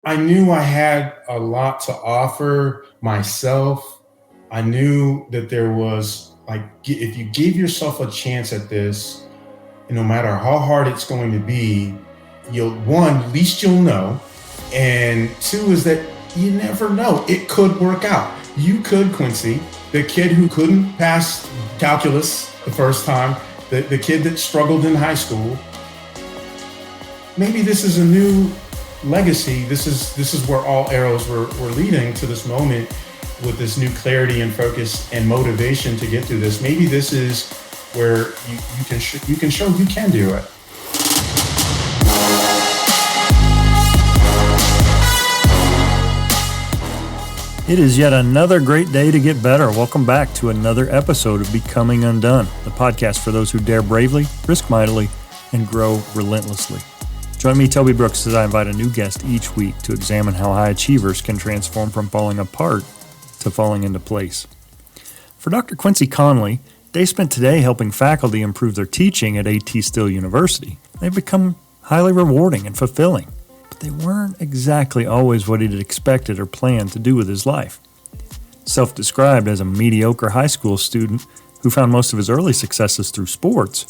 I knew I had a lot to offer myself. I knew that there was if you gave yourself a chance at this, no matter how hard it's going to be, at least you'll know. And two is that you never know. It could work out. You could, Quincy, the kid who couldn't pass calculus the first time, the kid that struggled in high school. Maybe this is a new legacy. This is where all arrows were leading to this moment with this new clarity and focus and motivation to get through this. Maybe this is where you can show you can do it. It is yet another great day to get better. Welcome back to another episode of Becoming Undone, the podcast for those who dare bravely, risk mightily, and grow relentlessly. Join me, Toby Brooks, as I invite a new guest each week to examine how high achievers can transform from falling apart to falling into place. For Dr. Quincy Conley, they spent today helping faculty improve their teaching at Stil University. They've become highly rewarding and fulfilling, but they weren't exactly always what he'd expected or planned to do with his life. Self-described as a mediocre high school student who found most of his early successes through sports,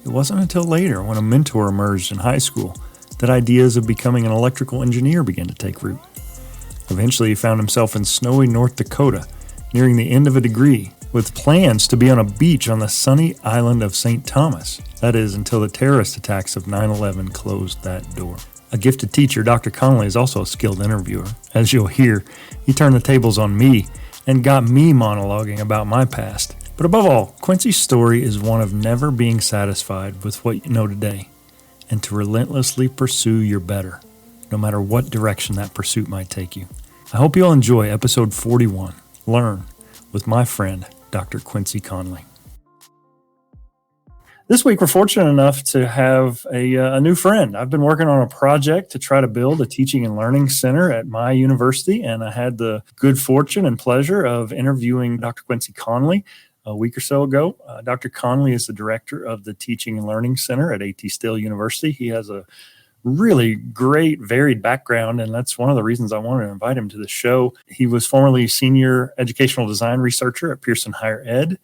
it wasn't until later, when a mentor emerged in high school, that ideas of becoming an electrical engineer began to take root. Eventually, he found himself in snowy North Dakota, nearing the end of a degree, with plans to be on a beach on the sunny island of St. Thomas. That is, until the terrorist attacks of 9/11 closed that door. A gifted teacher, Dr. Conley is also a skilled interviewer. As you'll hear, he turned the tables on me and got me monologuing about my past. But above all, Quincy's story is one of never being satisfied with what you know today, and to relentlessly pursue your better, no matter what direction that pursuit might take you. I hope you'll enjoy episode 41, Learn, with my friend, Dr. Quincy Conley. This week, we're fortunate enough to have a new friend. I've been working on a project to try to build a teaching and learning center at my university, and I had the good fortune and pleasure of interviewing Dr. Quincy Conley a week or so ago. Dr. Conley is the director of the Teaching and Learning Center at Stil University. He has a really great, varied background, and that's one of the reasons I wanted to invite him to the show. He was formerly senior educational design researcher at Pearson Higher Ed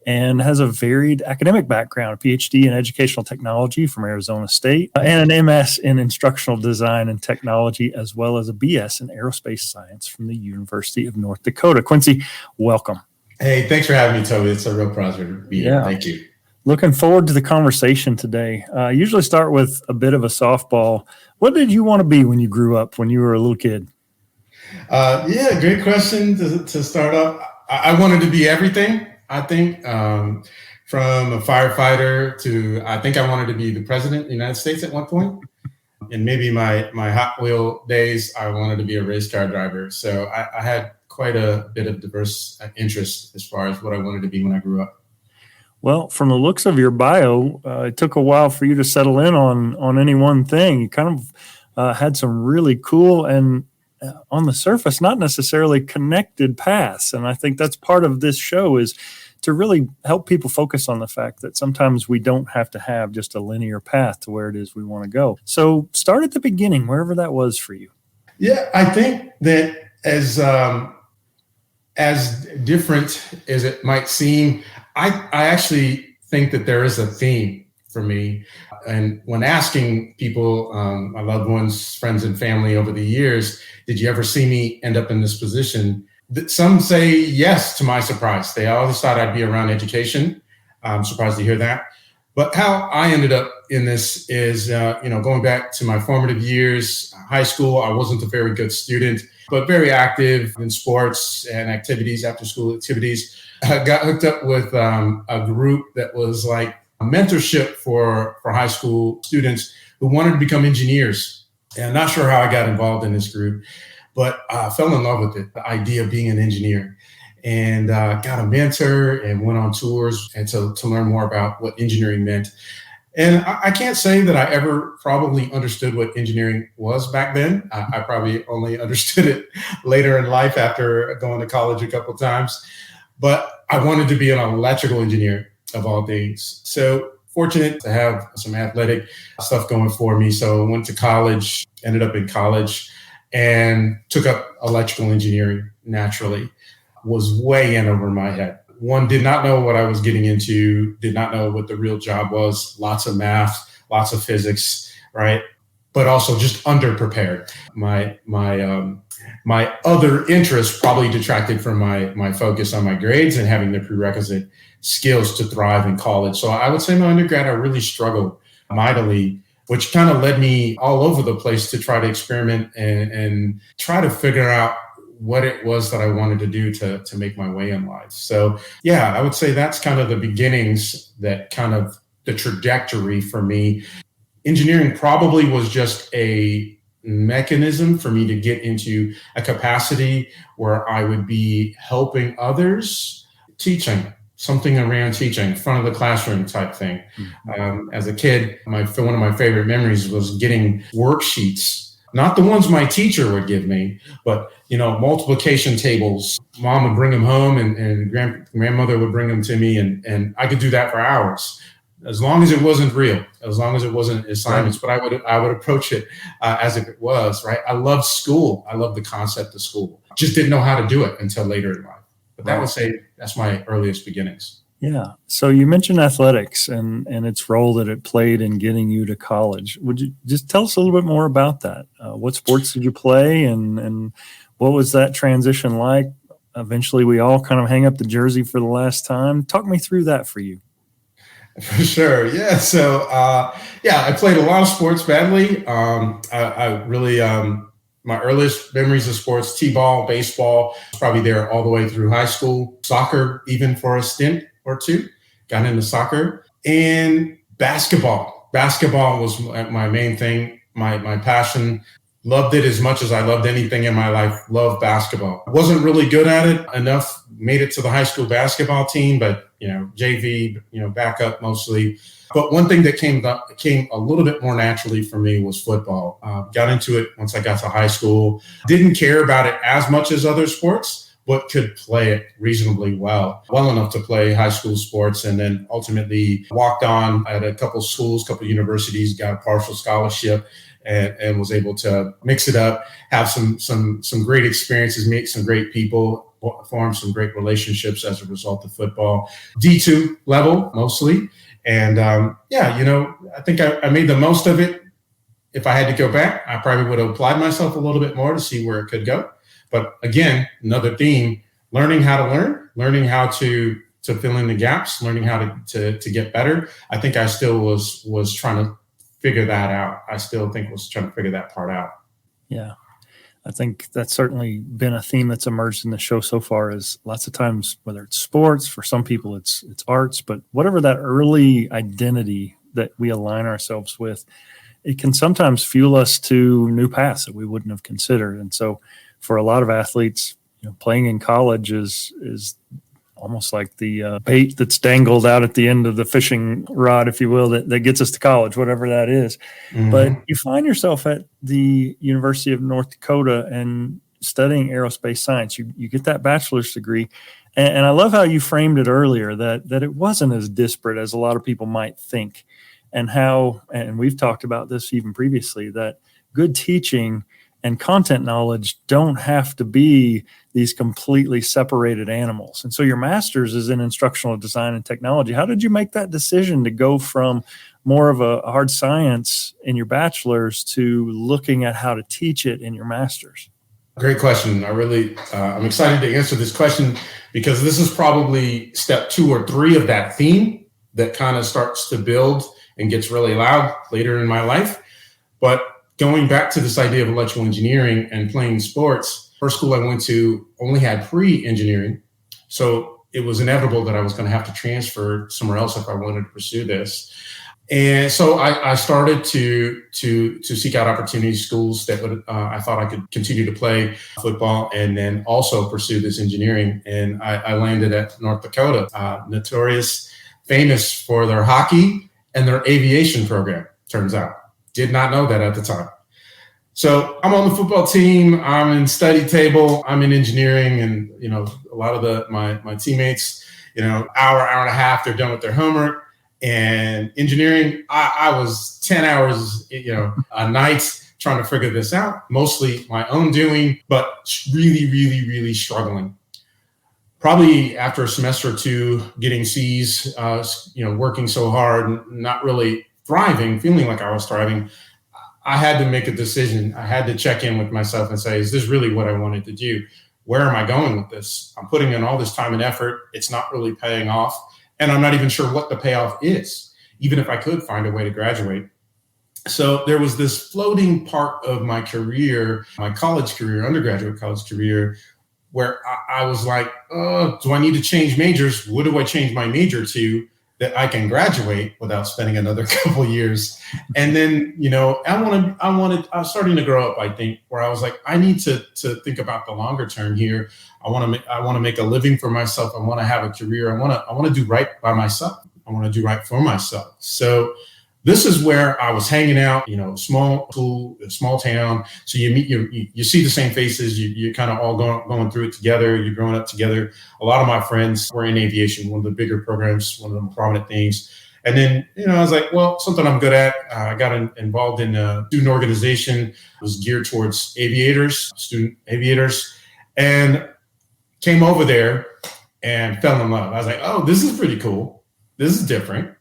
and has a varied academic background, a PhD in educational technology from Arizona State, and an MS in instructional design and technology, as well as a BS in aerospace science from the University of North Dakota. Quincy, welcome. Hey, thanks for having me, Toby. It's a real pleasure to be here. Thank you. Looking forward to the conversation today. I usually start with a bit of a softball. What did you want to be when you grew up, when you were a little kid? Great question to start off. I wanted to be everything, I think, from a firefighter to, I think I wanted to be the president of the United States at one point. And maybe my Hot Wheel days, I wanted to be a race car driver. So I had quite a bit of diverse interest as far as what I wanted to be when I grew up. Well, from the looks of your bio, it took a while for you to settle in on any one thing. You kind of had some really cool and on the surface, not necessarily connected paths. And I think that's part of this show, is to really help people focus on the fact that sometimes we don't have to have just a linear path to where it is we want to go. So start at the beginning, wherever that was for you. Yeah, I think that as different as it might seem, I actually think that there is a theme for me. And when asking people, my loved ones, friends, and family over the years, did you ever see me end up in this position? Some say yes, to my surprise. They always thought I'd be around education. I'm surprised to hear that. But how I ended up in this is, going back to my formative years, high school, I wasn't a very good student, but very active in sports and activities, after school activities. I got hooked up with a group that was like a mentorship for high school students who wanted to become engineers. And I'm not sure how I got involved in this group, but I fell in love with it, the idea of being an engineer. And got a mentor and went on tours and to learn more about what engineering meant. And I can't say that I ever probably understood what engineering was back then. I probably only understood it later in life after going to college a couple of times. But I wanted to be an electrical engineer of all things. So fortunate to have some athletic stuff going for me. So I went to college, ended up in college and took up electrical engineering naturally. Was way in over my head. One, did not know what I was getting into, did not know what the real job was. Lots of math, lots of physics, right? But also just underprepared. My other interests probably detracted from my focus on my grades and having the prerequisite skills to thrive in college. So I would say my undergrad, I really struggled mightily, which kind of led me all over the place to try to experiment and try to figure out what it was that I wanted to do to make my way in life. So yeah, I would say that's kind of the beginnings, that kind of the trajectory for me. Engineering probably was just a mechanism for me to get into a capacity where I would be helping others, teaching, something around teaching, front of the classroom type thing. As a kid, one of my favorite memories was getting worksheets, not the ones my teacher would give me, but multiplication tables. Mom would bring them home and grandmother would bring them to me, and I could do that for hours. As long as it wasn't real, as long as it wasn't assignments, but I would approach it as if it was, right? I loved school. I loved the concept of school. Just didn't know how to do it until later in life. But that would say that's my earliest beginnings. Yeah. So you mentioned athletics and its role that it played in getting you to college. Would you just tell us a little bit more about that? What sports did you play, and what was that transition like? Eventually, we all kind of hang up the jersey for the last time. Talk me through that for you. For sure. Yeah. So, I played a lot of sports badly. I really, my earliest memories of sports, t-ball, baseball, probably there all the way through high school, soccer, even for a stint or two, got into soccer, and basketball. Basketball was my main thing, my passion. Loved it as much as I loved anything in my life. Loved basketball. Wasn't really good at it enough. Made it to the high school basketball team, but JV, backup mostly. But one thing that came a little bit more naturally for me was football. Got into it once I got to high school. Didn't care about it as much as other sports, but could play it reasonably well enough to play high school sports, and then ultimately walked on at a couple schools, couple universities, got a partial scholarship, and was able to mix it up, have some great experiences, meet some great people, form some great relationships as a result of football. D2 level mostly. And I think I made the most of it. If I had to go back, I probably would have applied myself a little bit more to see where it could go. But again, another theme, learning how to learn, learning how to fill in the gaps, learning how to get better. I think I still was trying to figure that out. I still think was trying to figure that part out. Yeah. I think that's certainly been a theme that's emerged in the show so far, is lots of times, whether it's sports, for some people it's arts, but whatever that early identity that we align ourselves with, it can sometimes fuel us to new paths that we wouldn't have considered. And so for a lot of athletes, playing in college is almost like the bait that's dangled out at the end of the fishing rod, if you will, that gets us to college, whatever that is. Mm-hmm. But you find yourself at the University of North Dakota and studying aerospace science. You get that bachelor's degree. And I love how you framed it earlier, that it wasn't as disparate as a lot of people might think. And we've talked about this even previously, that good teaching and content knowledge don't have to be these completely separated animals. And so your master's is in instructional design and technology. How did you make that decision to go from more of a hard science in your bachelor's to looking at how to teach it in your master's? Great question. I'm excited to answer this question, because this is probably step 2 or 3 of that theme that kind of starts to build and gets really loud later in my life. But going back to this idea of electrical engineering and playing sports, first school I went to only had pre-engineering. So it was inevitable that I was going to have to transfer somewhere else if I wanted to pursue this. And so I started to seek out opportunities, schools that would I thought I could continue to play football and then also pursue this engineering. And I landed at North Dakota, notorious, famous for their hockey and their aviation program, turns out. Did not know that at the time. So I'm on the football team. I'm in study table. I'm in engineering, and a lot of my teammates, hour and a half, they're done with their homework. And engineering, I was 10 hours, a night trying to figure this out, mostly my own doing, but really, really, really struggling. Probably after a semester or two, getting C's, working so hard, not really thriving, feeling like I was thriving, I had to make a decision. I had to check in with myself and say, is this really what I wanted to do? Where am I going with this? I'm putting in all this time and effort. It's not really paying off. And I'm not even sure what the payoff is, even if I could find a way to graduate. So there was this floating part of my career, my college career, undergraduate college career, where I was like, do I need to change majors? What do I change my major to that I can graduate without spending another couple of years? And then, I was starting to grow up, I think, where I was like, I need to think about the longer term here. I want to make a living for myself. I want to have a career. I want to do right by myself. I want to do right for myself. So this is where I was hanging out, small school, small town. So you meet, you see the same faces. You're kind of all going through it together. You're growing up together. A lot of my friends were in aviation, one of the bigger programs, one of the more prominent things. And then, I was like, well, something I'm good at. I got involved in a student organization. It was geared towards student aviators, and came over there and fell in love. I was like, oh, this is pretty cool. This is different.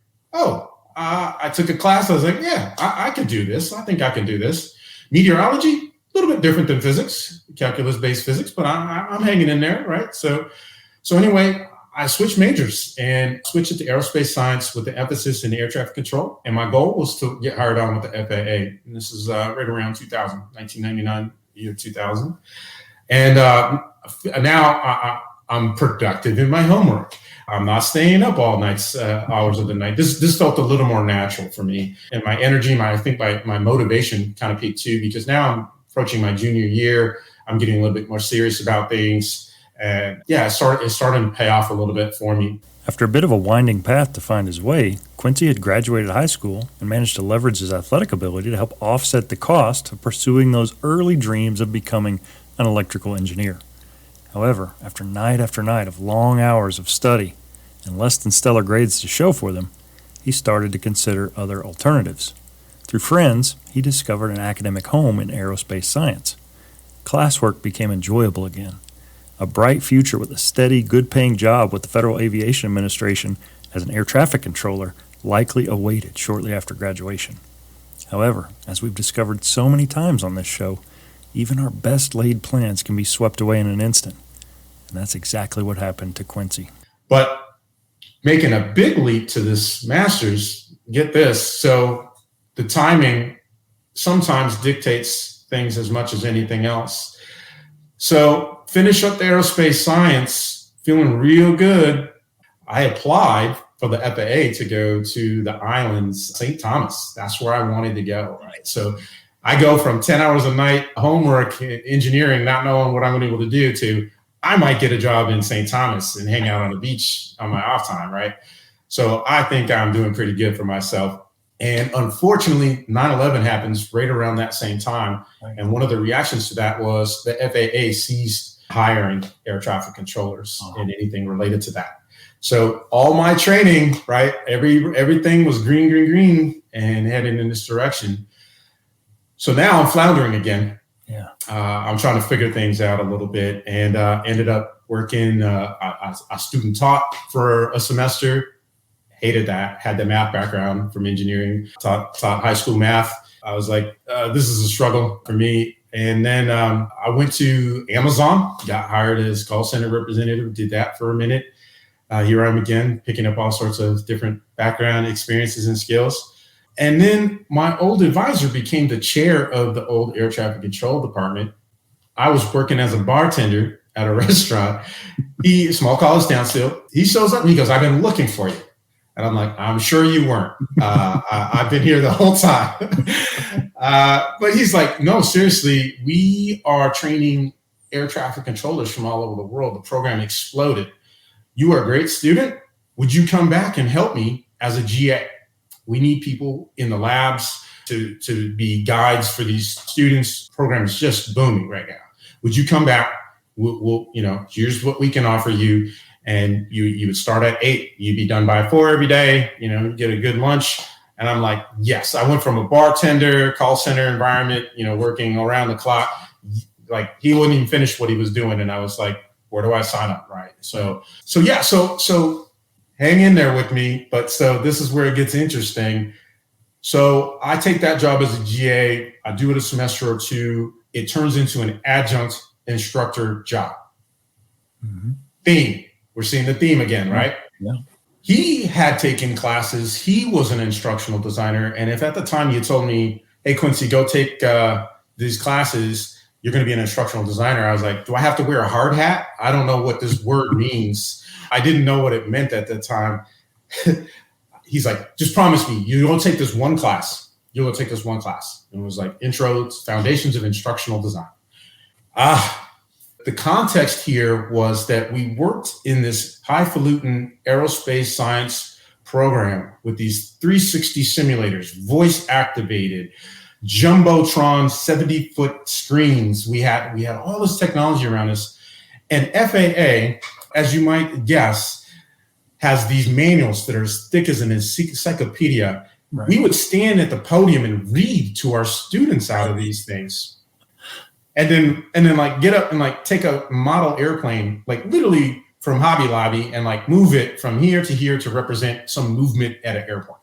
I took a class. I was like, yeah, I could do this. I think I can do this. Meteorology, a little bit different than physics, calculus-based physics, but I'm hanging in there, right? So anyway, I switched majors and switched it to aerospace science with the emphasis in air traffic control. And my goal was to get hired on with the FAA. And this is right around 1999, year 2000. And now I'm productive in my homework. I'm not staying up all nights, hours of the night. This felt a little more natural for me. And my energy, my motivation kind of peaked too, because now I'm approaching my junior year. I'm getting a little bit more serious about things. And yeah, it's starting to pay off a little bit for me. After a bit of a winding path to find his way, Quincy had graduated high school and managed to leverage his athletic ability to help offset the cost of pursuing those early dreams of becoming an electrical engineer. However, after night of long hours of study and less than stellar grades to show for them, he started to consider other alternatives. Through friends, he discovered an academic home in aerospace science. Classwork became enjoyable again. A bright future with a steady, good-paying job with the Federal Aviation Administration as an air traffic controller likely awaited shortly after graduation. However, as we've discovered so many times on this show, even our best-laid plans can be swept away in an instant. And that's exactly what happened to Quincy. But making a big leap to this master's, get this, so the timing sometimes dictates things as much as anything else. So finish up the aerospace science, feeling real good. I applied for the FAA to go to the islands, St. Thomas. That's where I wanted to go, right? So I go from 10 hours a night, homework, engineering, not knowing what I'm going to be able to do, to I might get a job in St. Thomas and hang out on the beach on my off time, right? So I think I'm doing pretty good for myself. And unfortunately, 9/11 happens right around that same time. Right. And one of the reactions to that was the FAA ceased hiring air traffic controllers and anything related to that. So all my training, right, everything was green, and heading in this direction. So now I'm floundering again. Yeah, I'm trying to figure things out a little bit, and ended up working. I student taught for a semester. Hated that. Had the math background from engineering. Taught high school math. I was like, this is a struggle for me. And then I went to Amazon. Got hired as call center representative. Did that for a minute. Here I am again, picking up all sorts of different background experiences and skills. And then my old advisor became the chair of the old air traffic control department. I was working as a bartender at a restaurant. Small college town still. He shows up and he goes, I've been looking for you. And I'm like, I'm sure you weren't. I've been here the whole time. But he's like, no, seriously, we are training air traffic controllers from all over the world. The program exploded. You are a great student. Would you come back and help me as a GA? We need people in the labs to be guides for these students. Program is just booming right now. Would you come back? We'll here's what we can offer you. And you would start at 8. You'd be done by 4 every day. You get a good lunch. And I'm like, yes. I went from a bartender, call center environment, working around the clock. Like he wouldn't even finish what he was doing. And I was like, where do I sign up? Right. So hang in there with me. But so this is where it gets interesting. So I take that job as a GA. I do it a semester or two. It turns into an adjunct instructor job. Mm-hmm. Theme. We're seeing the theme again, right? Yeah. He had taken classes. He was an instructional designer. And if at the time you told me, hey, Quincy, go take these classes, you're going to be an instructional designer. I was like, do I have to wear a hard hat? I don't know what this word means. I didn't know what it meant at the time. He's like, just promise me, you don't take this one class. You'll take this one class. And it was like Intros, Foundations of Instructional Design. The context here was that we worked in this highfalutin aerospace science program with these 360 simulators, voice activated, Jumbotron 70-foot screens. We had all this technology around us. And FAA, as you might guess, has these manuals that are as thick as an encyclopedia. Right. We would stand at the podium and read to our students out of these things. And then like get up and like take a model airplane, like literally from Hobby Lobby, and like move it from here to represent some movement at an airport.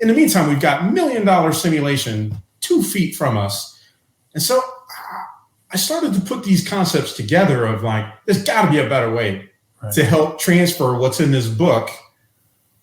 In the meantime, we've got $1 million simulation 2 feet from us. And so I started to put these concepts together of like, there's got to be a better way to help transfer what's in this book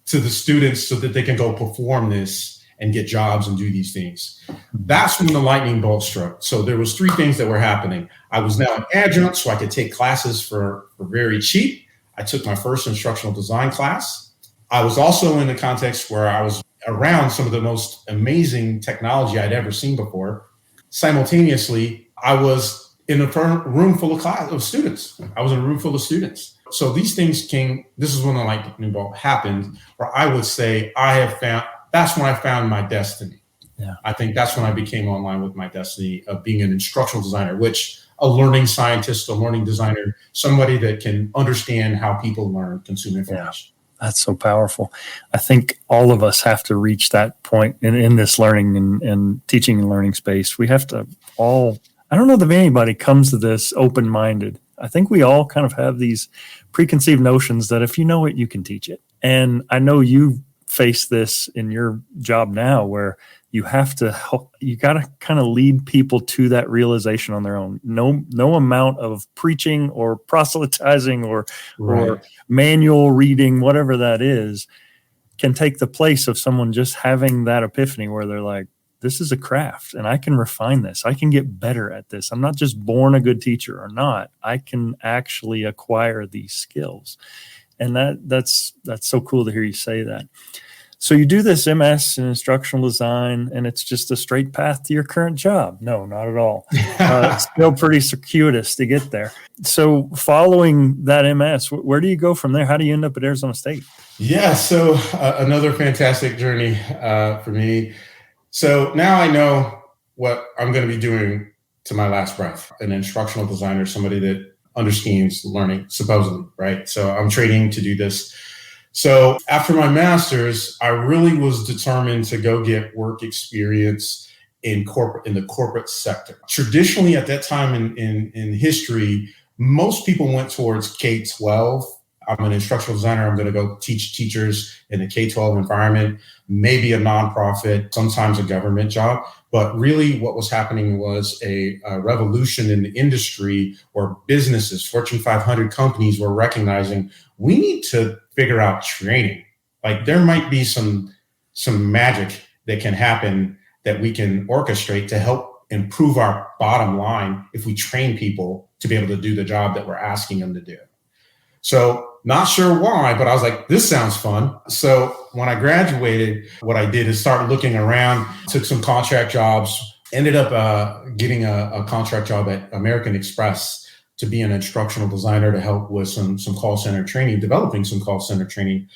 to the students so that they can go perform this and get jobs and do these things. That's when the lightning bolt struck. So there was 3 things that were happening. I was now an adjunct, so I could take classes for very cheap. I took my first instructional design class. I was also in the context where I was around some of the most amazing technology I'd ever seen before. Simultaneously, I was in a room full of students. So these things came, this is when the lightning bolt happened, where I would say that's when I found my destiny. Yeah. I think that's when I became online with my destiny of being an instructional designer, which a learning scientist, a learning designer, somebody that can understand how people learn, consume information. Yeah. That's so powerful. I think all of us have to reach that point in this learning and teaching and learning space. We have to I don't know that anybody comes to this open-minded. I think we all kind of have these preconceived notions that if you know it, you can teach it. And I know you face this in your job now where you have to help, you got to kind of lead people to that realization on their own. No amount of preaching or proselytizing or manual reading, whatever that is, can take the place of someone just having that epiphany where they're like, this is a craft and I can refine this. I can get better at this. I'm not just born a good teacher or not. I can actually acquire these skills. And that's so cool to hear you say that. So you do this MS in instructional design and it's just a straight path to your current job. No, not at all. It's still pretty circuitous to get there. So following that MS, where do you go from there? How do you end up at Arizona State? Yeah, so another fantastic journey for me. So now I know what I'm going to be doing to my last breath. An instructional designer, somebody that understands learning, supposedly, right? So I'm training to do this. So after my master's, I really was determined to go get work experience in the corporate sector. Traditionally, at that time in history, most people went towards K-12. I'm an instructional designer. I'm going to go teach teachers in a K-12 environment, maybe a nonprofit, sometimes a government job. But really what was happening was a revolution in the industry where businesses, Fortune 500 companies were recognizing we need to figure out training. Like there might be some magic that can happen that we can orchestrate to help improve our bottom line if we train people to be able to do the job that we're asking them to do. So not sure why, but I was like, this sounds fun. So when I graduated, what I did is start looking around, took some contract jobs, ended up getting a contract job at American Express to be an instructional designer to help with some call center training, developing some call center training.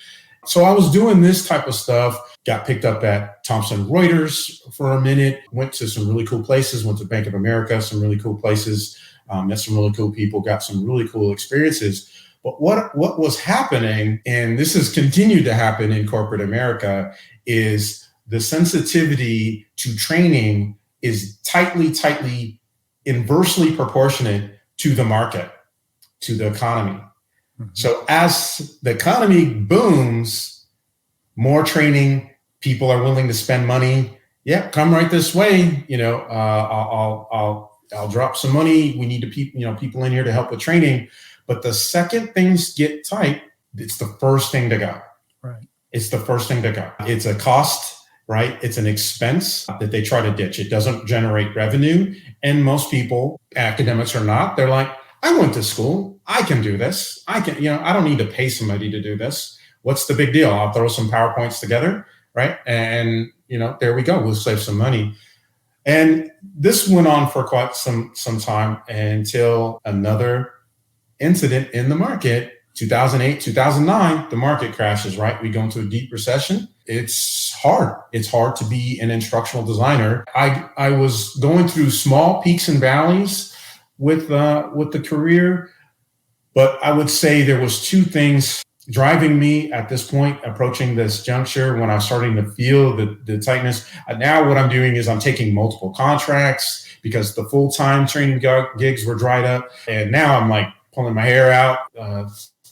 So I was doing this type of stuff, got picked up at Thomson Reuters for a minute, went to some really cool places, went to Bank of America, some really cool places, met some really cool people, got some really cool experiences. But what was happening, and this has continued to happen in corporate America, is the sensitivity to training is tightly inversely proportionate to the market, to the economy. Mm-hmm. So as the economy booms, more training, people are willing to spend money. Yeah, come right this way. I'll drop some money. We need people in here to help with training. But the second things get tight, it's the first thing to go. Right. It's the first thing to go. It's a cost, right? It's an expense that they try to ditch. It doesn't generate revenue. And most people, academics or not, they're like, I went to school. I can do this. I don't need to pay somebody to do this. What's the big deal? I'll throw some PowerPoints together, right? And, there we go. We'll save some money. And this went on for quite some time until another incident in the market. 2008, 2009, the market crashes, right? We go into a deep recession. It's hard. It's hard to be an instructional designer. I was going through small peaks and valleys with the career, but I would say there was two things driving me at this point, approaching this juncture when I was starting to feel the tightness. Now what I'm doing is I'm taking multiple contracts because the full-time training gigs were dried up. And now I'm like pulling my hair out.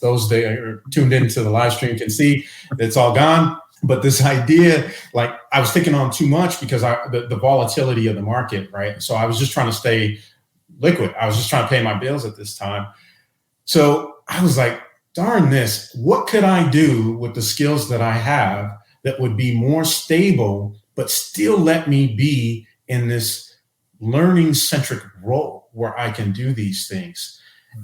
Those that are tuned into the live stream can see it's all gone. But this idea, like I was taking on too much because the volatility of the market, right? So I was just trying to stay liquid. I was just trying to pay my bills at this time. So I was like, darn this, what could I do with the skills that I have that would be more stable, but still let me be in this learning-centric role where I can do these things?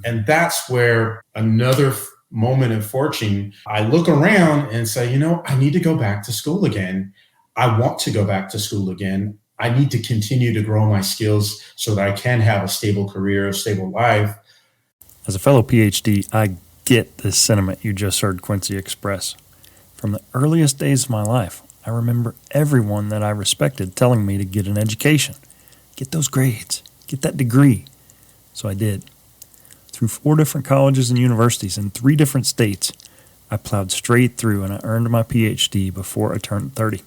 And that's where another moment of fortune, I look around and say, I need to go back to school again. I want to go back to school again. I need to continue to grow my skills so that I can have a stable career, a stable life. As a fellow PhD, I get this sentiment you just heard Quincy express. From the earliest days of my life, I remember everyone that I respected telling me to get an education, get those grades, get that degree. So I did. Through 4 different colleges and universities in 3 different states, I plowed straight through and I earned my PhD before I turned 30.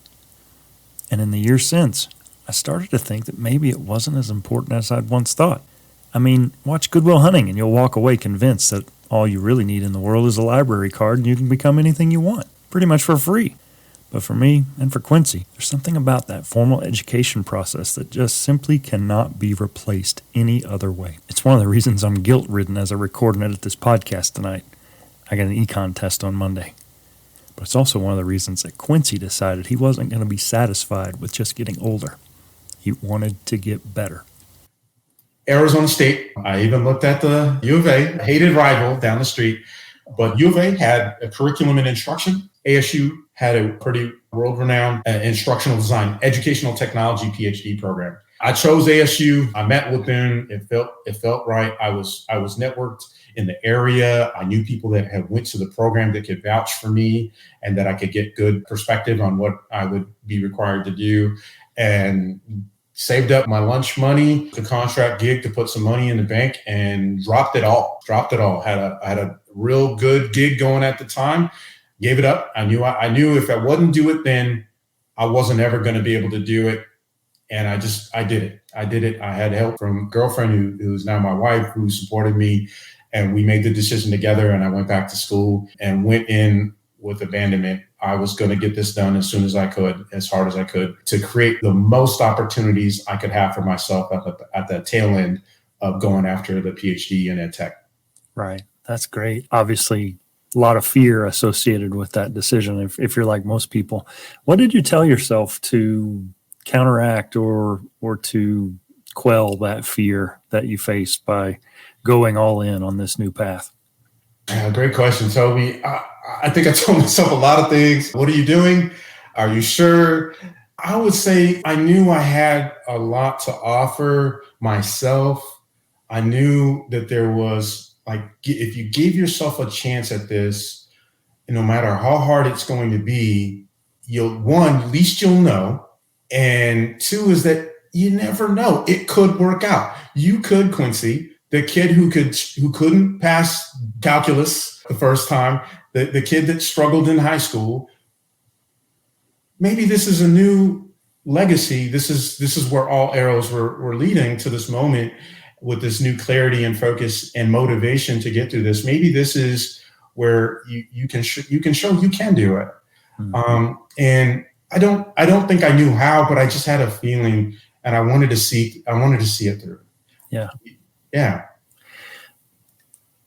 And in the years since, I started to think that maybe it wasn't as important as I'd once thought. I mean, watch Good Will Hunting and you'll walk away convinced that all you really need in the world is a library card and you can become anything you want, pretty much for free. But for me and for Quincy, there's something about that formal education process that just simply cannot be replaced any other way. It's one of the reasons I'm guilt-ridden as I record and edit this podcast tonight. I got an econ test on Monday. But it's also one of the reasons that Quincy decided he wasn't going to be satisfied with just getting older. He wanted to get better. Arizona State, I even looked at the U of A, a hated rival down the street, but U of A had a curriculum in instruction. ASU had a pretty world-renowned instructional design, educational technology PhD program. I chose ASU. I met with them. It felt right. I was networked in the area. I knew people that had went to the program that could vouch for me and that I could get good perspective on what I would be required to do. And saved up my lunch money, the contract gig to put some money in the bank, and dropped it all. I had a real good gig going at the time. Gave it up. I knew if I wouldn't do it then, I wasn't ever going to be able to do it. And I did it. I had help from a girlfriend who's now my wife, who supported me. And we made the decision together, and I went back to school and went in with abandonment. I was going to get this done as soon as I could, as hard as I could, to create the most opportunities I could have for myself at the tail end of going after the PhD in ed tech. Right. That's great. Obviously, a lot of fear associated with that decision. If you're like most people, what did you tell yourself to counteract or to quell that fear that you faced by going all in on this new path? Great question, Toby. I think I told myself a lot of things. What are you doing? Are you sure? I would say I knew I had a lot to offer myself. I knew that there was, like, if you gave yourself a chance at this, no matter how hard it's going to be, at least you'll know. And 2 is that you never know. It could work out. You could, Quincy, the kid who couldn't pass calculus the first time, the kid that struggled in high school, maybe this is a new legacy. This is where all arrows were leading to this moment with this new clarity and focus and motivation to get through this. Maybe this is where you can show you can do it. Mm-hmm. And I don't think I knew how, but I just had a feeling, and I wanted to see it through. Yeah. Yeah.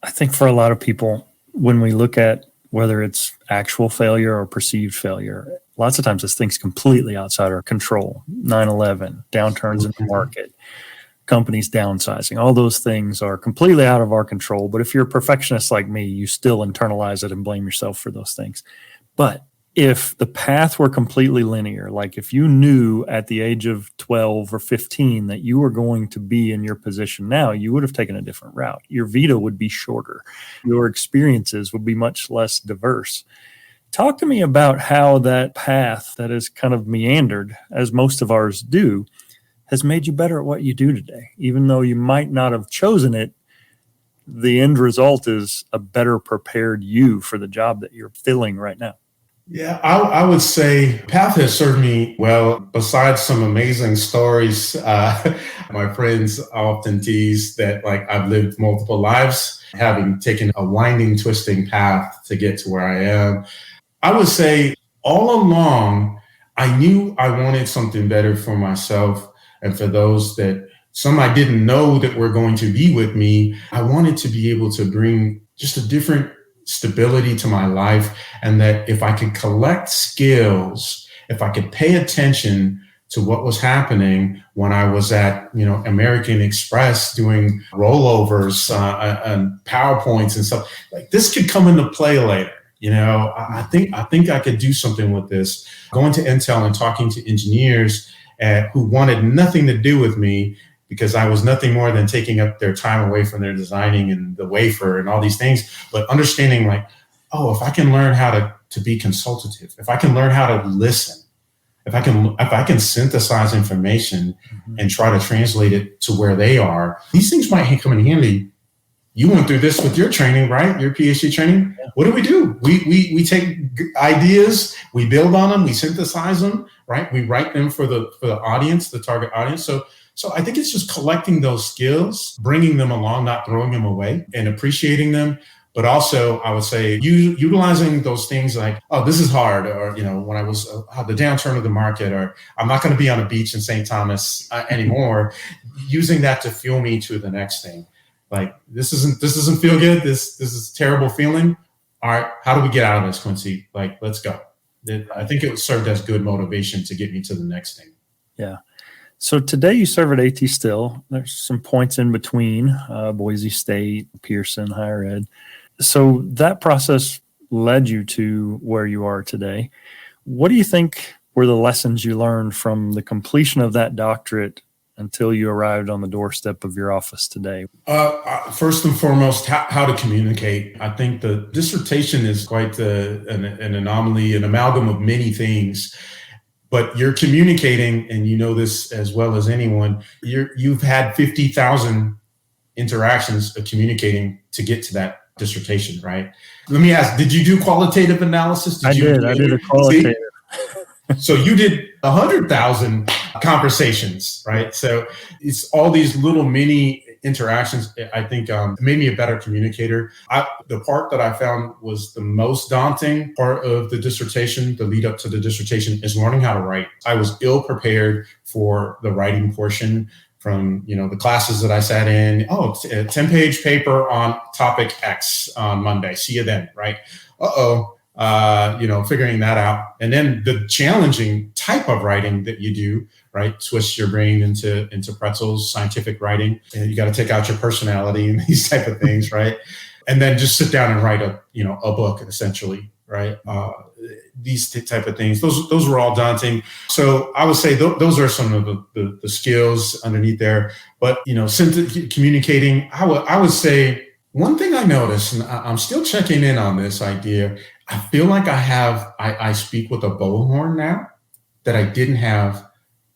I think for a lot of people, when we look at whether it's actual failure or perceived failure, lots of times this thing's completely outside our control. 9/11, downturns in the market, companies downsizing, all those things are completely out of our control. But if you're a perfectionist like me, you still internalize it and blame yourself for those things. But if the path were completely linear, like if you knew at the age of 12 or 15 that you were going to be in your position now, you would have taken a different route. Your vita would be shorter. Your experiences would be much less diverse. Talk to me about how that path that is kind of meandered, as most of ours do, has made you better at what you do today. Even though you might not have chosen it, the end result is a better prepared you for the job that you're filling right now. Yeah, I would say path has served me well. Besides some amazing stories, my friends often tease that like I've lived multiple lives, having taken a winding, twisting path to get to where I am. I would say all along, I knew I wanted something better for myself and for those that some I didn't know that were going to be with me. I wanted to be able to bring just a different stability to my life, and that if I could collect skills, if I could pay attention to what was happening when I was at, American Express doing rollovers and PowerPoints and stuff, like this could come into play later. I think I could do something with this. Going to Intel and talking to engineers who wanted nothing to do with me, because I was nothing more than taking up their time away from their designing and the wafer and all these things, but understanding like, if I can learn how to be consultative, if I can learn how to listen, if I can synthesize information and try to translate it to where they are, these things might come in handy. You went through this with your training, right? Your PhD training. Yeah. What do? We take ideas, we build on them, we synthesize them, right? We write them for the audience, the target audience. So I think it's just collecting those skills, bringing them along, not throwing them away, and appreciating them. But also, I would say utilizing those things like, this is hard, or, when I was the downturn of the market, or I'm not going to be on a beach in St. Thomas anymore, using that to fuel me to the next thing. Like, this doesn't feel good. This is a terrible feeling. All right, how do we get out of this, Quincy? Like, let's go. I think it served as good motivation to get me to the next thing. Yeah. So today you serve at AT Stil. There's some points in between, Boise State, Pearson, higher ed. So that process led you to where you are today. What do you think were the lessons you learned from the completion of that doctorate until you arrived on the doorstep of your office today? First and foremost, how to communicate. I think the dissertation is quite an anomaly, an amalgam of many things. But you're communicating, and you know this as well as anyone, you've had 50,000 interactions of communicating to get to that dissertation, right? Let me ask, did you do qualitative analysis? I did a qualitative. So you did 100,000 conversations, right? So it's all these little mini interactions, I think, made me a better communicator. The part that I found was the most daunting part of the dissertation, the lead up to the dissertation, is learning how to write. I was ill prepared for the writing portion from, the classes that I sat in. A 10-page paper on topic X on Monday. See you then, right? Figuring that out. And then the challenging type of writing that you do, right? Twist your brain into pretzels, scientific writing. And you got to take out your personality and these type of things, right? And then just sit down and write a book, essentially, right? These type of things, those were all daunting. So I would say those are some of the skills underneath there. But, communicating, I would say one thing I noticed, and I'm still checking in on this idea, I feel like I speak with a bullhorn now that I didn't have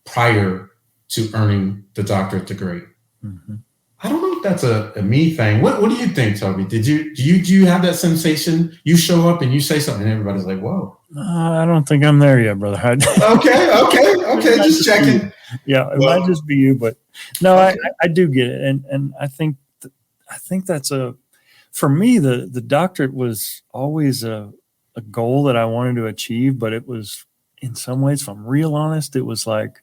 prior to earning the doctorate degree. Mm-hmm. I don't know hope that's a me thing. What do you think, Toby? Do you have that sensation? You show up and you say something, and everybody's like, "Whoa." I don't think I'm there yet, brother. Okay. Just checking. Yeah, it might just be you, but no, okay. I do get it, and I think that's for me the doctorate was always a goal that I wanted to achieve, but it was in some ways, if I'm real honest, it was like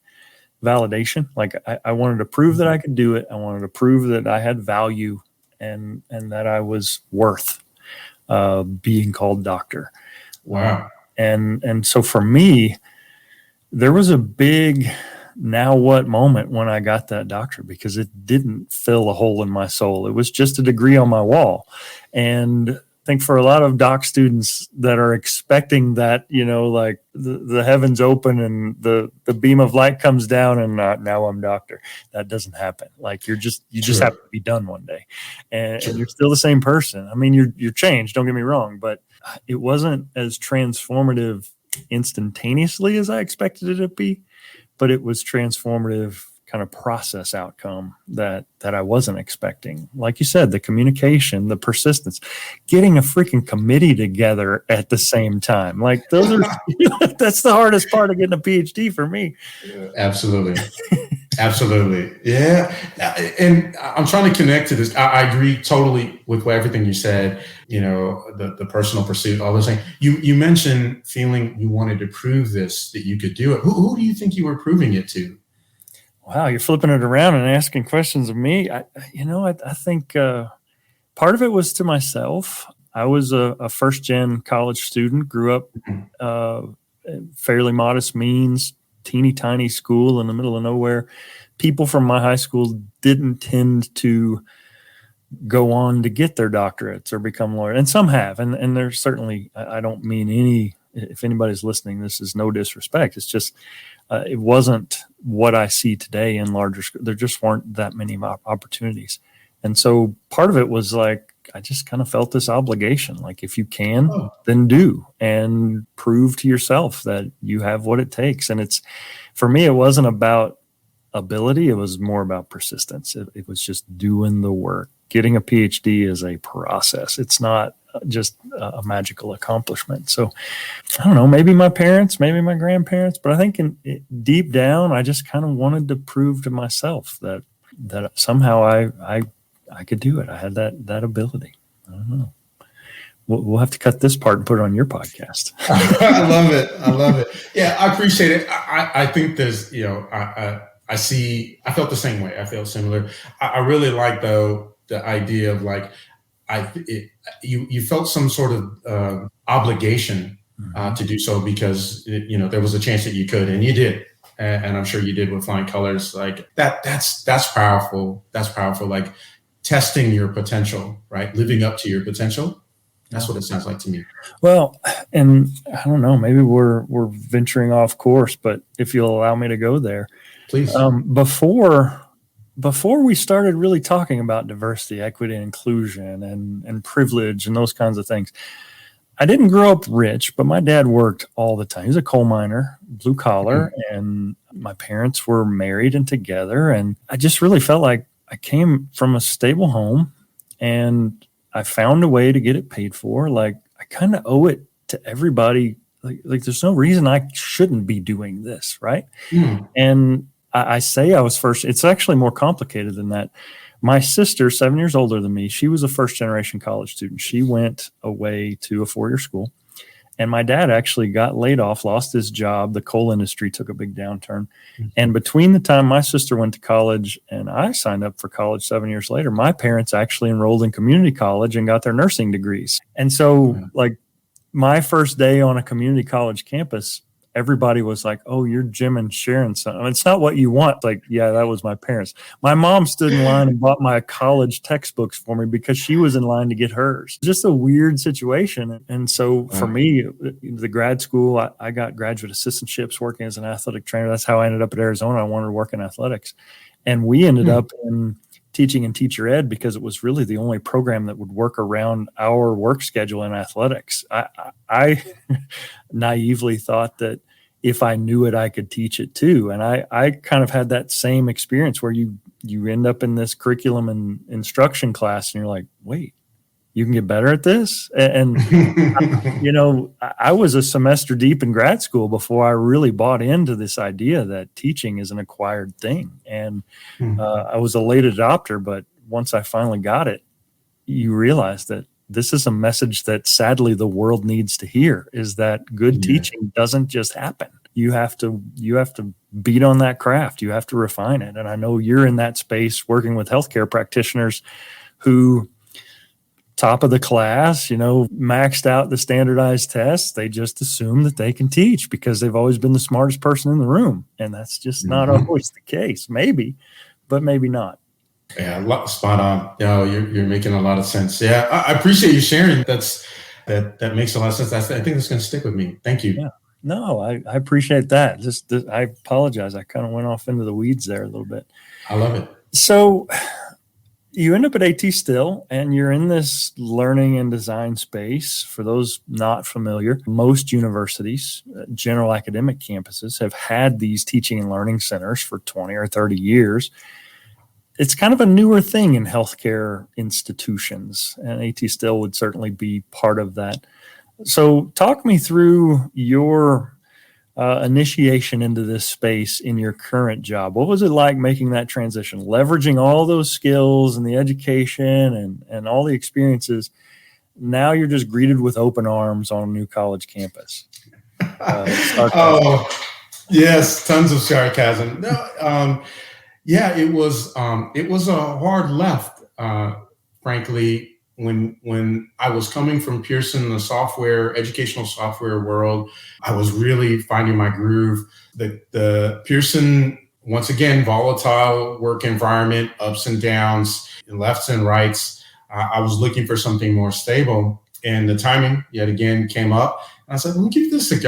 validation. Like I wanted to prove that I could do it. I wanted to prove that I had value and that I was worth being called doctor. Wow. And so for me, there was a big now what moment when I got that doctorate, because it didn't fill a hole in my soul. It was just a degree on my wall. And I think for a lot of doc students that are expecting that, like the heavens open and the beam of light comes down and now I'm doctor, that doesn't happen. Like you just have to be done one day and you're still the same person. I mean, you're changed, don't get me wrong, but it wasn't as transformative instantaneously as I expected it to be, but it was transformative kind of process outcome that I wasn't expecting. Like you said, the communication, the persistence, getting a freaking committee together at the same time. Like those are, that's the hardest part of getting a PhD for me. Absolutely. Absolutely. Yeah. And I'm trying to connect to this. I agree totally with everything you said, the personal pursuit, all those things. You mentioned feeling you wanted to prove this, that you could do it. Who do you think you were proving it to? Wow, you're flipping it around and asking questions of me. I think part of it was to myself. I was a first-gen college student, grew up fairly modest means, teeny tiny school in the middle of nowhere. People from my high school didn't tend to go on to get their doctorates or become lawyers, and some have. And there's certainly, I don't mean any, if anybody's listening, this is no disrespect. It's just, it wasn't what I see today in larger schools. There just weren't that many opportunities. And so part of it was like, I just kind of felt this obligation. Like if you can, then do, and prove to yourself that you have what it takes. And for me, it wasn't about ability. It was more about persistence. It was just doing the work. Getting a PhD is a process. It's not just a magical accomplishment. So I don't know, maybe my parents, maybe my grandparents, but I think deep down, I just kind of wanted to prove to myself that somehow I could do it. I had that ability. I don't know. We'll have to cut this part and put it on your podcast. I love it. Yeah, I appreciate it. I think there's, I felt the same way. I felt similar. I really like, though, the idea of like, you felt some sort of obligation to do so because, there was a chance that you could, and you did. And I'm sure you did with flying colors. Like that's powerful. That's powerful. Like testing your potential, right? Living up to your potential. That's what it sounds like to me. Well, and I don't know, maybe we're venturing off course, but if you'll allow me to go there, please. Before we started really talking about diversity, equity, and inclusion and privilege and those kinds of things, I didn't grow up rich, but my dad worked all the time. He was a coal miner, blue collar, and my parents were married and together. And I just really felt like I came from a stable home and I found a way to get it paid for. Like I kind of owe it to everybody. Like there's no reason I shouldn't be doing this, right? And I say I was first. It's actually more complicated than that. My sister, 7 years older than me, she was a first generation college student. She went away to a 4-year school. And my dad actually got laid off, lost his job. The coal industry took a big downturn. And between the time my sister went to college and I signed up for college 7 years later, my parents actually enrolled in community college and got their nursing degrees. And so like my first day on a community college campus, everybody was like, "Oh, you're Jim and Sharon's son." I mean, it's not what you want. Like, yeah, that was my parents. My mom stood in line and bought my college textbooks for me because she was in line to get hers. Just a weird situation. And so for me, the grad school, I got graduate assistantships working as an athletic trainer. That's how I ended up at Arizona. I wanted to work in athletics. And we ended up in teaching and teacher ed because it was really the only program that would work around our work schedule in athletics. I naively thought that if I knew it, I could teach it too. And I kind of had that same experience where you you end up in this curriculum and instruction class, and you're like, wait, you can get better at this? And I was a semester deep in grad school before I really bought into this idea that teaching is an acquired thing. And I was a late adopter, but once I finally got it, you realize that this is a message that sadly the world needs to hear, is that good teaching doesn't just happen. You have to beat on that craft. You have to refine it. And I know you're in that space working with healthcare practitioners who, top of the class, maxed out the standardized tests. They just assume that they can teach because they've always been the smartest person in the room. And that's just not always the case. Maybe, but maybe not. Yeah, spot on. You're making a lot of sense. Yeah, I appreciate you sharing. That makes a lot of sense. I think that's going to stick with me. Thank you. Yeah. No, I appreciate that. I apologize. I kind of went off into the weeds there a little bit. I love it. So you end up at AT Stil, and you're in this learning and design space. For those not familiar, most universities, general academic campuses, have had these teaching and learning centers for 20 or 30 years. It's kind of a newer thing in healthcare institutions, and AT Stil would certainly be part of that. So talk me through your initiation into this space in your current job. What was it like making that transition, leveraging all those skills and the education and all the experiences? Now you're just greeted with open arms on a new college campus. Oh, yes, tons of sarcasm. No, it was a hard left, frankly. When I was coming from Pearson, the educational software world, I was really finding my groove. The Pearson, once again, volatile work environment, ups and downs, lefts and rights. I was looking for something more stable, and the timing yet again came up. And I said, let me give this a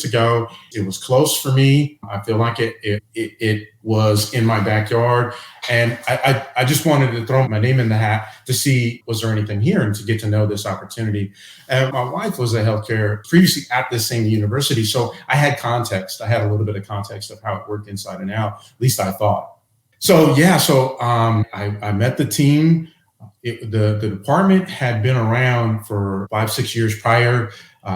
go. It was close for me. I feel like it was in my backyard. And I just wanted to throw my name in the hat to see, was there anything here, and to get to know this opportunity. And my wife was a healthcare previously at the same university. So I had context. I had a little bit of context of how it worked inside and out, at least I thought. So I met the team. The department had been around for 5-6 years prior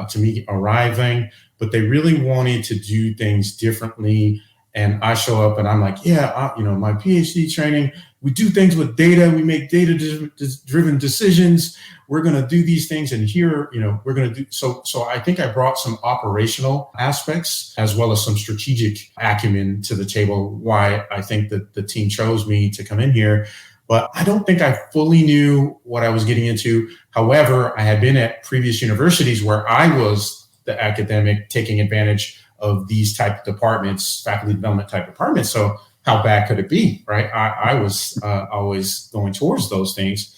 to me arriving, but they really wanted to do things differently. And I show up and I'm like, my PhD training, we do things with data. We make data-driven decisions. We're going to do these things. And here, we're going to do. So I think I brought some operational aspects as well as some strategic acumen to the table, why I think that the team chose me to come in here. But I don't think I fully knew what I was getting into. However, I had been at previous universities where I was the academic taking advantage of these type of departments, faculty development type departments. So how bad could it be, right? I was always going towards those things.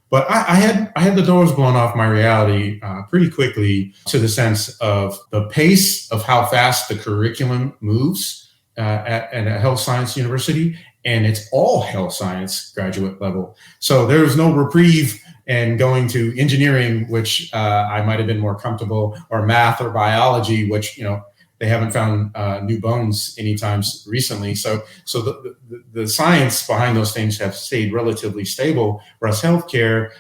But I had the doors blown off my reality pretty quickly, to the sense of the pace of how fast the curriculum moves at a health science university. And it's all health science graduate level. So there was no reprieve and going to engineering, which I might have been more comfortable, or math or biology, which, they haven't found new bones anytime recently. So the science behind those things have stayed relatively stable, whereas healthcare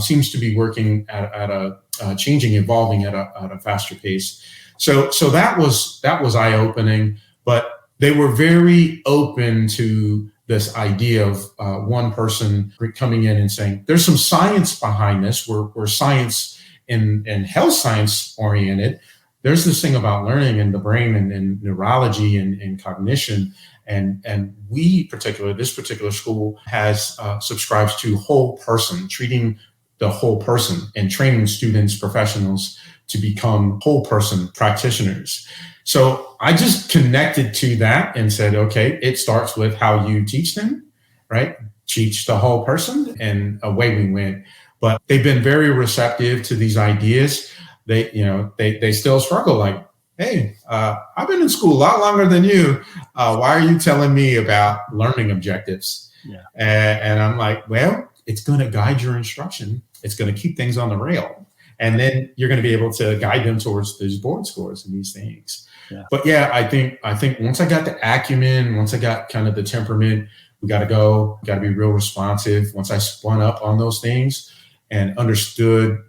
seems to be working at a evolving at a faster pace. So that was eye-opening, but they were very open to this idea of one person coming in and saying, there's some science behind this. We're science and health science oriented. There's this thing about learning in the brain and neurology and cognition. And this particular school has subscribes to whole person, treating the whole person and training students, professionals to become whole person practitioners. So I just connected to that and said, okay, it starts with how you teach them, right? Teach the whole person, and away we went. But they've been very receptive to these ideas. They still struggle, like, hey, I've been in school a lot longer than you. Why are you telling me about learning objectives? Yeah. And I'm like, well, it's going to guide your instruction. It's going to keep things on the rail. And then you're going to be able to guide them towards these board scores and these things. Yeah. But yeah, I think once I got the acumen, once I got kind of the temperament, We got to go. We got to be real responsive. Once I spun up on those things and understood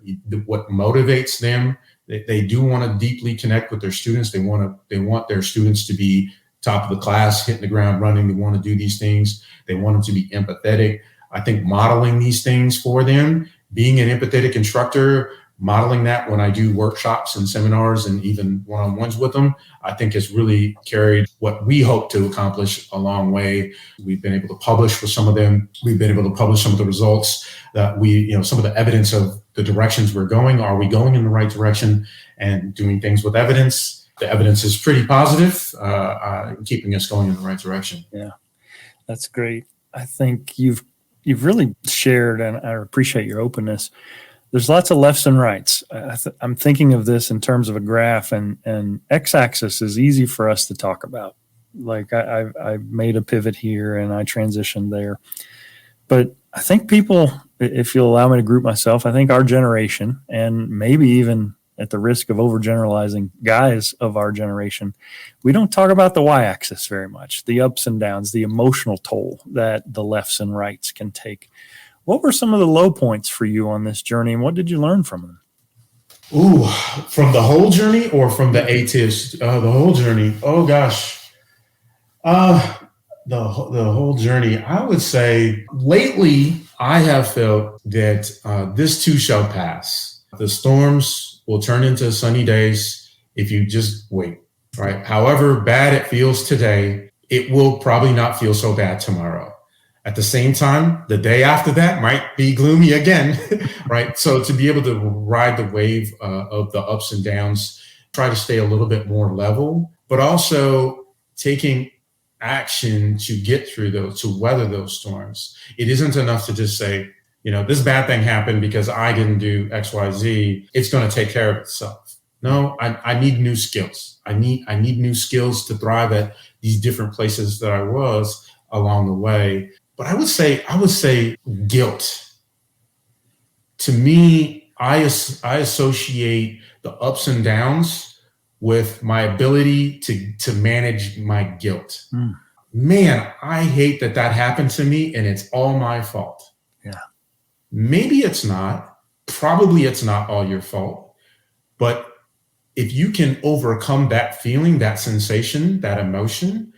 what motivates them, they do want to deeply connect with their students. They want their students to be top of the class, hitting the ground running. They want to do these things. They want them to be empathetic. I think modeling these things for them, being an empathetic instructor, modeling that when I do workshops and seminars and even one-on-ones with them, I think has really carried what we hope to accomplish a long way. We've been able to publish with some of them. We've been able to publish some of the results that some of the evidence of the directions we're going. Are we going in the right direction and doing things with evidence? The evidence is pretty positive, keeping us going in the right direction. Yeah, that's great. I think you've really shared, and I appreciate your openness. There's lots of lefts and rights. I'm thinking of this in terms of a graph, and x-axis is easy for us to talk about. Like I made a pivot here and I transitioned there. But I think people, if you'll allow me to group myself, I think our generation, and maybe even at the risk of overgeneralizing guys of our generation, we don't talk about the y-axis very much, the ups and downs, the emotional toll that the lefts and rights can take. What were some of the low points for you on this journey, and what did you learn from them? Ooh, from the whole journey or from the ATIS? The whole journey. Oh gosh. The whole journey. I would say lately I have felt that this too shall pass. The storms will turn into sunny days if you just wait, right? However bad it feels today, it will probably not feel so bad tomorrow. At the same time, the day after that might be gloomy again, right? So to be able to ride the wave of the ups and downs, try to stay a little bit more level, but also taking action to get through those, to weather those storms. It isn't enough to just say, this bad thing happened because I didn't do X, Y, Z. It's going to take care of itself. No, I need new skills. I need new skills to thrive at these different places that I was along the way. But I would say guilt. To me, I associate the ups and downs with my ability to manage my guilt. Man, I hate that happened to me and it's all my fault. Yeah. Maybe it's not. Probably it's not all your fault. But if you can overcome that feeling, that sensation, that emotion,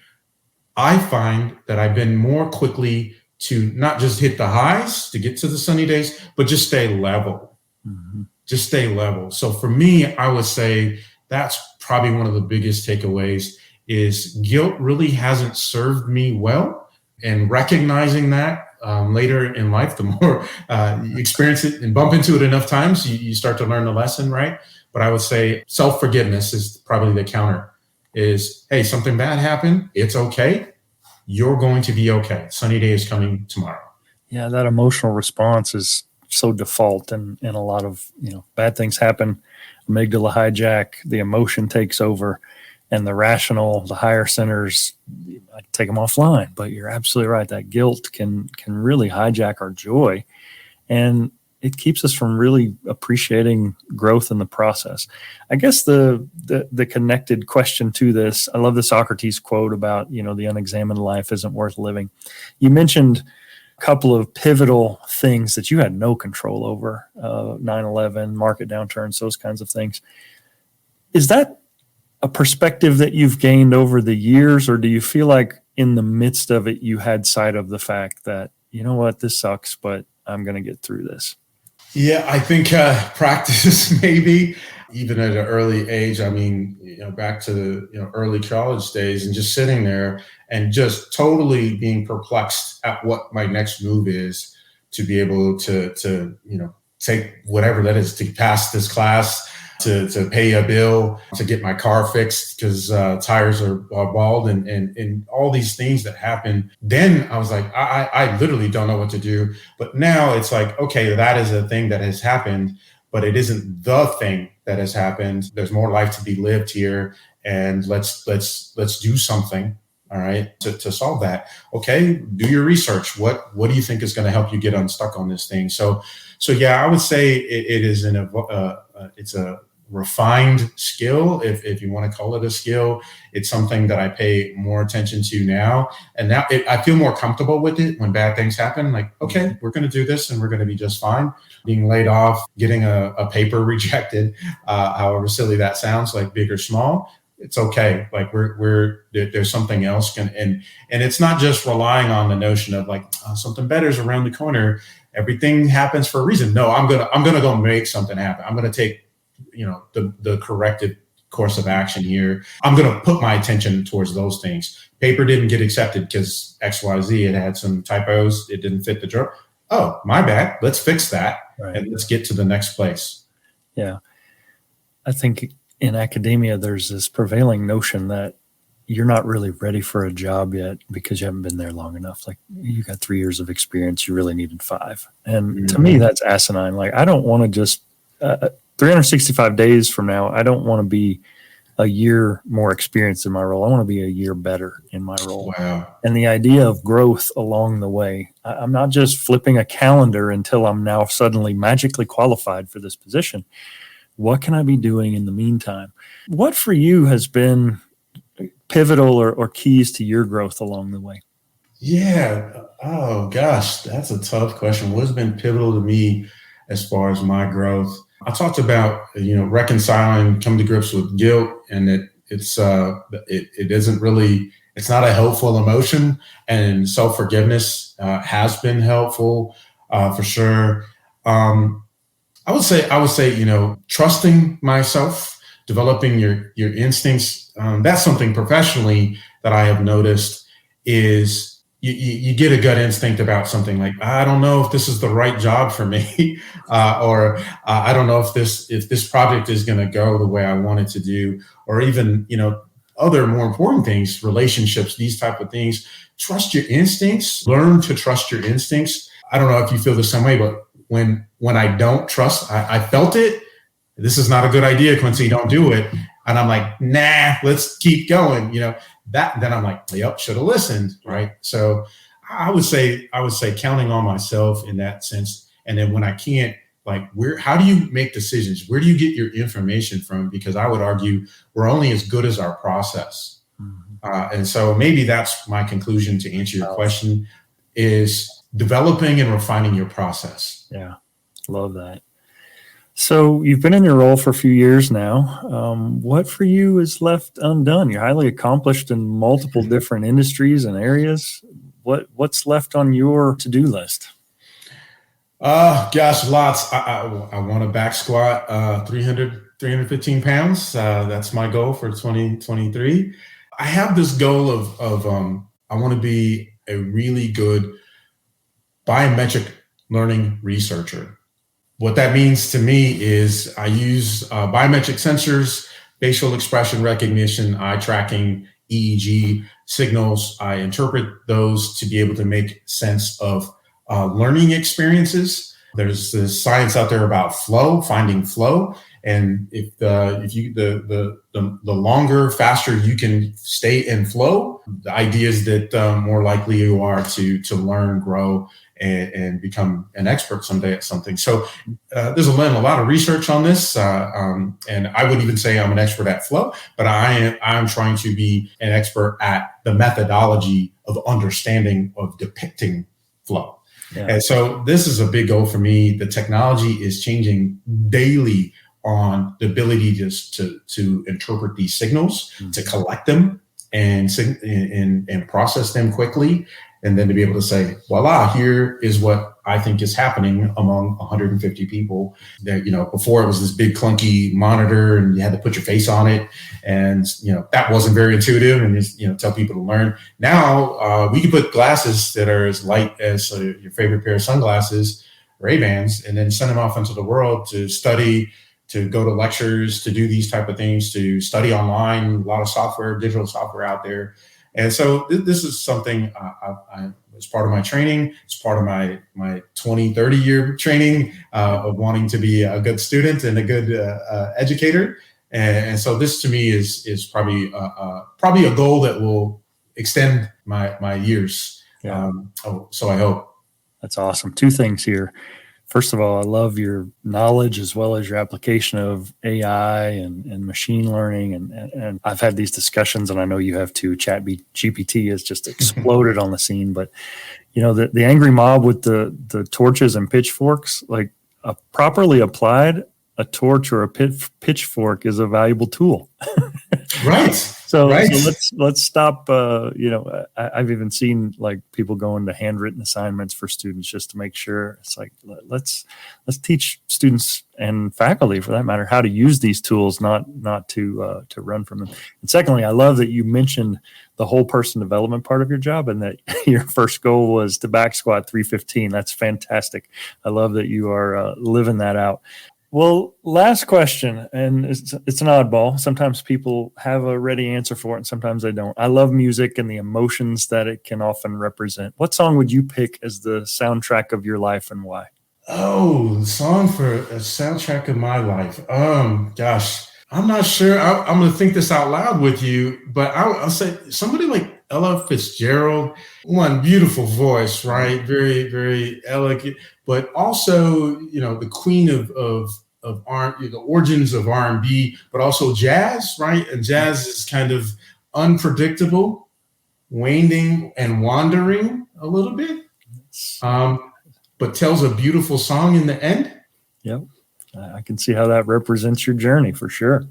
I find that I've been more quickly to not just hit the highs to get to the sunny days, but just stay level. Mm-hmm. Just stay level. So for me, I would say that's probably one of the biggest takeaways is guilt really hasn't served me well. And recognizing that later in life, the more you experience it and bump into it enough times, you start to learn the lesson, right? But I would say self-forgiveness is probably the counter. Is, hey, something bad happened. It's okay. You're going to be okay. Sunny day is coming tomorrow. Yeah, that emotional response is so default, and a lot of bad things happen. Amygdala hijack, the emotion takes over, and the rational, the higher centers, I take them offline. But you're absolutely right. That guilt can really hijack our joy, and it keeps us from really appreciating growth in the process. I guess the connected question to this, I love the Socrates quote about, the unexamined life isn't worth living. You mentioned a couple of pivotal things that you had no control over, 9/11, market downturns, those kinds of things. Is that a perspective that you've gained over the years, or do you feel like in the midst of it, you had sight of the fact that, this sucks, but I'm going to get through this? Yeah, I think practice maybe even at an early age. I mean, back to the early college days and just sitting there and just totally being perplexed at what my next move is to be able to take whatever that is to pass this class, to pay a bill, to get my car fixed because tires are bald and all these things that happen. Then I was like, I literally don't know what to do. But now it's like, okay, that is a thing that has happened, but it isn't the thing that has happened. There's more life to be lived here, and let's do something. All right, to solve that. Okay, do your research. What do you think is going to help you get unstuck on this thing? So yeah, I would say it is it's a refined skill, if you want to call it a skill. It's something that I pay more attention to now. And now I feel more comfortable with it when bad things happen. Like, okay, we're going to do this and we're going to be just fine. Being laid off, getting a paper rejected, however silly that sounds, like big or small, it's okay. Like there's something else. And it's not just relying on the notion of like, something better is around the corner. Everything happens for a reason. No, I'm gonna go make something happen. I'm gonna take, the corrective course of action here. I'm gonna put my attention towards those things. Paper didn't get accepted because XYZ. It had some typos. It didn't fit the job. Oh, my bad. Let's fix that, right, and let's get to the next place. Yeah, I think in academia there's this prevailing notion that you're not really ready for a job yet because you haven't been there long enough. Like, you got 3 years of experience, you really needed 5. And to me, that's asinine. Like, I don't want to just 365 days from now, I don't want to be a year more experienced in my role. I want to be a year better in my role. Wow. And the idea of growth along the way, I'm not just flipping a calendar until I'm now suddenly magically qualified for this position. What can I be doing in the meantime? What for you has been pivotal or keys to your growth along the way? Yeah. Oh gosh, that's a tough question. What has been pivotal to me as far as my growth? I talked about, reconciling, coming to grips with guilt, and it isn't really, it's not a helpful emotion, and self-forgiveness has been helpful for sure. I would say, trusting myself, developing your instincts. That's something professionally that I have noticed is you get a gut instinct about something, like, I don't know if this is the right job for me, or I don't know if this project is going to go the way I want it to do, or even, other more important things, relationships, these type of things. Trust your instincts, learn to trust your instincts. I don't know if you feel the same way, but when I don't trust, I felt it. This is not a good idea, Quincy, don't do it. And I'm like, nah, let's keep going. Then I'm like, yep, should have listened. Right. So I would say counting on myself in that sense. And then when I can't, like, how do you make decisions? Where do you get your information from? Because I would argue we're only as good as our process. Mm-hmm. And so maybe that's my conclusion to answer your question, is developing and refining your process. Yeah. Love that. So you've been in your role for a few years now. What for you is left undone? You're highly accomplished in multiple different industries and areas. What's left on your to-do list? Gosh, lots. I want to back squat 315 pounds. That's my goal for 2023. I have this goal of I want to be a really good biometric learning researcher. What that means to me is I use biometric sensors, facial expression recognition, eye tracking, EEG signals. I interpret those to be able to make sense of learning experiences. There's this science out there about flow, finding flow. And if the longer, faster you can stay in flow, the idea is that more likely you are to learn, grow, and become an expert someday at something. So there's been a lot of research on this, and I would even say I'm an expert at flow, but I'm trying to be an expert at the methodology of understanding, of depicting flow. Yeah. And so this is a big goal for me. The technology is changing daily on the ability just to interpret these signals, to collect them and process them quickly. And then to be able to say, voila, here is what I think is happening among 150 people. That, before it was this big clunky monitor and you had to put your face on it. And, that wasn't very intuitive, and just, tell people to learn. Now we can put glasses that are as light as your favorite pair of sunglasses, Ray-Bans, and then send them off into the world to study, to go to lectures, to do these type of things, to study online, a lot of software, digital software out there. And so this is something I as part of my training. It's part of my 20, 30 year training of wanting to be a good student and a good educator. And so this to me is probably a goal that will extend my years. Yeah. So I hope. That's awesome. 2 things here. First of all, I love your knowledge as well as your application of AI and machine learning. And I've had these discussions, and I know you have too. GPT has just exploded on the scene. But, the angry mob with the torches and pitchforks, like properly applied, a torch or a pitchfork is a valuable tool. Right. So let's stop. I've even seen like people go into handwritten assignments for students just to make sure. It's like let's teach students and faculty, for that matter, how to use these tools, not to run from them. And secondly, I love that you mentioned the whole person development part of your job, and that your first goal was to back squat 315. That's fantastic. I love that you are living that out. Well, last question, and it's an oddball. Sometimes people have a ready answer for it, and sometimes they don't. I love music and the emotions that it can often represent. What song would you pick as the soundtrack of your life, and why? Oh, song for a soundtrack of my life. Gosh, I'm not sure. I'm going to think this out loud with you, but I'll say somebody like Ella Fitzgerald. One, beautiful voice, right? Very, very elegant, but also, the queen of R, the origins of R&B, but also jazz, right? And jazz is kind of unpredictable, waning and wandering a little bit, but tells a beautiful song in the end. Yep. I can see how that represents your journey for sure.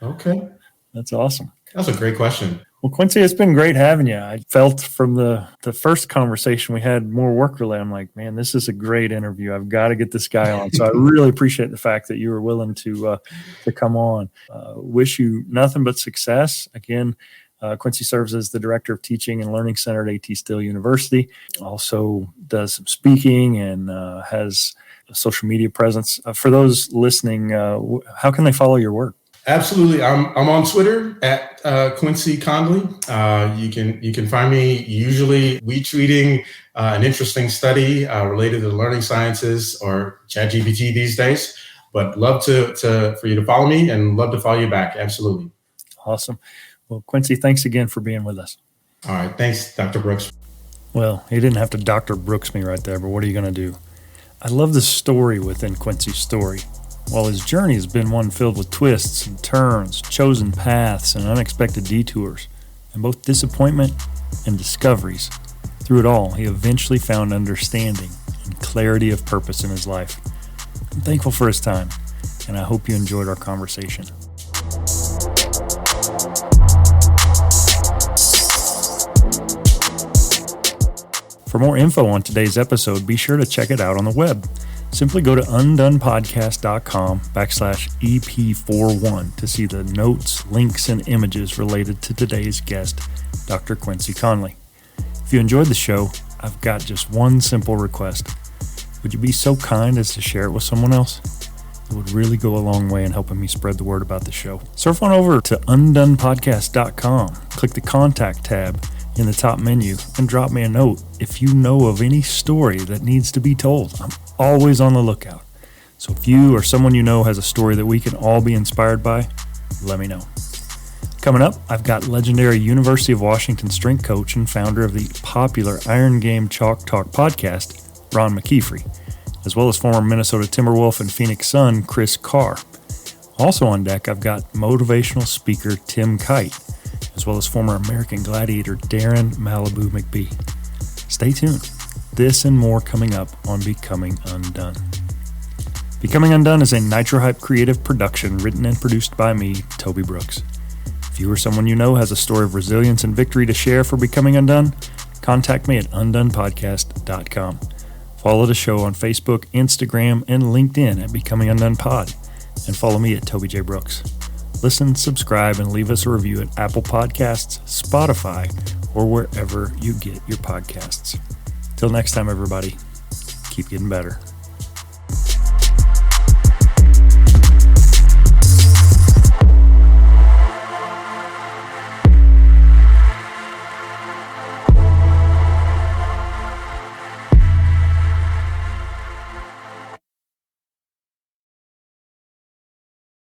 Okay. That's awesome. That's a great question. Well, Quincy, it's been great having you. I felt from the first conversation we had more work related. I'm like, man, this is a great interview. I've got to get this guy on. So I really appreciate the fact that you were willing to come on. Wish you nothing but success. Again, Quincy serves as the Director of Teaching and Learning Center at Stil University. Also does some speaking and has a social media presence. For those listening, how can they follow your work? Absolutely. I'm on Twitter at Quincy Conley. You can find me usually retweeting an interesting study related to the learning sciences or ChatGPT these days. But love for you to follow me, and love to follow you back. Absolutely. Awesome. Well, Quincy, thanks again for being with us. All right. Thanks, Dr. Brooks. Well, he didn't have to Dr. Brooks me right there, but what are you going to do? I love the story within Quincy's story. While his journey has been one filled with twists and turns, chosen paths, and unexpected detours, and both disappointment and discoveries, through it all, he eventually found understanding and clarity of purpose in his life. I'm thankful for his time, and I hope you enjoyed our conversation. For more info on today's episode, be sure to check it out on the web. Simply go to undonepodcast.com/EP41 to see the notes, links, and images related to today's guest, Dr. Quincy Conley. If you enjoyed the show, I've got just one simple request. Would you be so kind as to share it with someone else? It would really go a long way in helping me spread the word about the show. Surf on over to undonepodcast.com, click the contact tab in the top menu, and drop me a note if you know of any story that needs to be told. I'm always on the lookout. So if you or someone you know has a story that we can all be inspired by, let me know. Coming up, I've got legendary University of Washington strength coach and founder of the popular Iron Game Chalk Talk podcast, Ron McKeefrey, as well as former Minnesota Timberwolf and Phoenix Sun, Chris Carr. Also on deck, I've got motivational speaker Tim Kite, as well as former American Gladiator Darren Malibu McBee. Stay tuned. This and more coming up on Becoming Undone. Becoming Undone is a Nitro Hype creative production written and produced by me, Toby Brooks. If you or someone you know has a story of resilience and victory to share for Becoming Undone, contact me at undonepodcast.com. Follow the show on Facebook, Instagram, and LinkedIn at Becoming Undone Pod, and follow me at Toby J. Brooks. Listen, subscribe, and leave us a review at Apple Podcasts, Spotify, or wherever you get your podcasts. Till next time, everybody, keep getting better.